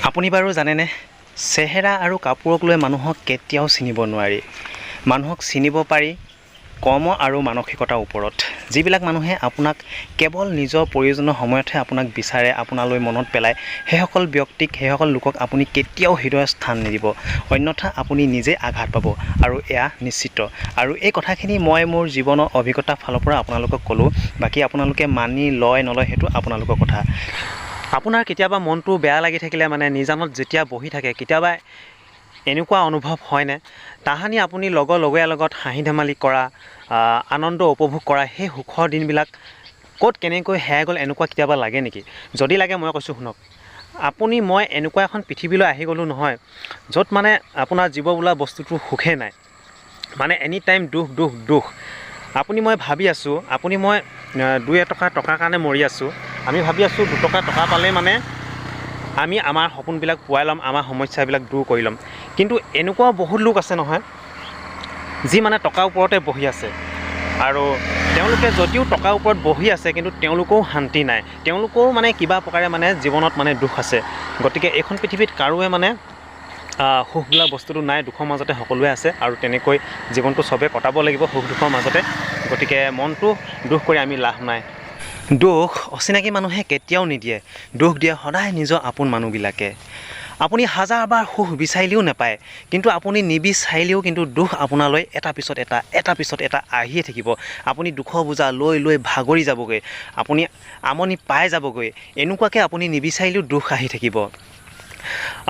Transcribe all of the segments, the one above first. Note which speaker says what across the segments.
Speaker 1: আপুনি বাৰু জানেনে চেহেৰা আৰু কাপোৰক লৈ মানুহক কেতিয়াও চিনিব নোৱাৰি। মানুহক চিনিব পাৰি কৰ্ম আৰু মানসিকতাৰ ওপৰত। যিবিলাক মানুহে আপোনাক কেৱল নিজৰ প্ৰয়োজনীয় সময়তহে আপোনাক বিচাৰে, আপোনালৈ মনত পেলায়, সেইসকল ব্যক্তিক, সেইসকল লোকক আপুনি কেতিয়াও হৃদয়ত স্থান নিদিব, অন্যথা আপুনি নিজে আঘাত পাব আৰু এয়া নিশ্চিত। আৰু এই কথাখিনি মই মোৰ জীৱনৰ অভিজ্ঞতাৰ ফালৰ পৰা আপোনালোকক ক'লোঁ। বাকী আপোনালোকে মানি লয় নলয় সেইটো আপোনালোকৰ কথা। আপোনাৰ কেতিয়াবা মনটো বেয়া লাগি থাকিলে নিজানত যেতিয়া বহি থাকে, কেতিয়াবা এনেকুৱা অনুভৱ হয়নে, তাহানি আপুনি লগৰীয়াৰ লগত হাঁহি ধেমালি কৰা, আনন্দ উপভোগ কৰা সেই সুখৰ দিনবিলাক ক'ত কেনেকৈ হেৰাই গ'ল এনেকুৱা কেতিয়াবা লাগে নেকি? যদি লাগে মই কৈছোঁ শুনক। মই এনেকুৱা এখন পৃথিৱীলৈ আহি গ'লোঁ নহয়, য'ত আপোনাৰ জীৱ বোলা বস্তুটোৰ সুখেই নাই। এনি টাইম দুখ। মই ভাবি আছোঁ, মই 2-এটকা টকাৰ কাৰণে মৰি আছোঁ। আমি ভাবি আছোঁ 2 টকা পালে আমি আমাৰ সপোনবিলাক পুৱাই ল'ম, আমাৰ সমস্যাবিলাক দূৰ কৰি ল'ম। কিন্তু এনেকুৱাও বহুত লোক আছে নহয়, যি টকাৰ ওপৰতে বহি আছে। আৰু তেওঁলোকে যদিও টকাৰ ওপৰত বহি আছে, কিন্তু তেওঁলোকেও শান্তি নাই। তেওঁলোকেও কিবা প্ৰকাৰে জীৱনত দুখ আছে। গতিকে এইখন পৃথিৱীত কাৰোৱে সুখ বোলা বস্তুটো নাই, দুখৰ মাজতে সকলোৱে আছে। আৰু তেনেকৈ জীৱনটো চবেই কটাব লাগিব সুখ দুখৰ মাজতে। গতিকে মনটো দুখ কৰি আমি লাভ নাই। দুখ অচিনাকি মানুহে কেতিয়াও নিদিয়ে, দুখ দিয়ে সদায় নিজৰ আপোন মানুহবিলাকে। আপুনি হাজাৰবাৰ সুখ বিচাৰিলেও নাপায়, কিন্তু আপুনি নিবিচাৰিলেও কিন্তু দুখ আপোনালৈ এটা পিছত এটা আহিয়ে থাকিব। আপুনি দুখৰ বোজা লৈ ভাগৰি যাবগৈ, আপুনি আমনি পাই যাবগৈ। এনেকুৱাকৈ আপুনি নিবিচাৰিলেও দুখ আহি থাকিব।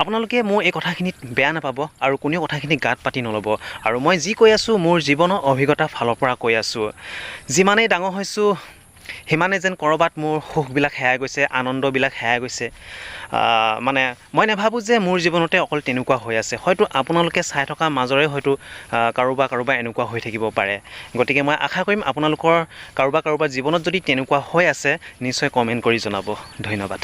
Speaker 1: আপোনালোকে মোৰ এই কথাখিনিত বেয়া নাপাব আৰু কোনেও কথাখিনি গাত পাতি নল'ব। আৰু মই যি কৈ আছোঁ মোৰ জীৱনৰ অভিজ্ঞতাৰ ফালৰ পৰা কৈ আছোঁ। যিমানেই ডাঙৰ হৈছোঁ সিমানে যেন ক'ৰবাত মোৰ সুখবিলাক হেৰাই গৈছে, আনন্দবিলাক হেৰাই গৈছে। মই নাভাবোঁ যে মোৰ জীৱনতে অকল তেনেকুৱা হৈ আছে। হয়তো আপোনালোকে চাই থকাৰ মাজৰে হয়তো কাৰোবাৰ এনেকুৱা হৈ থাকিব পাৰে। গতিকে মই আশা কৰিম আপোনালোকৰ কাৰোবাৰ জীৱনত যদি তেনেকুৱা হৈ আছে, নিশ্চয় কমেণ্ট কৰি জনাব। ধন্যবাদ।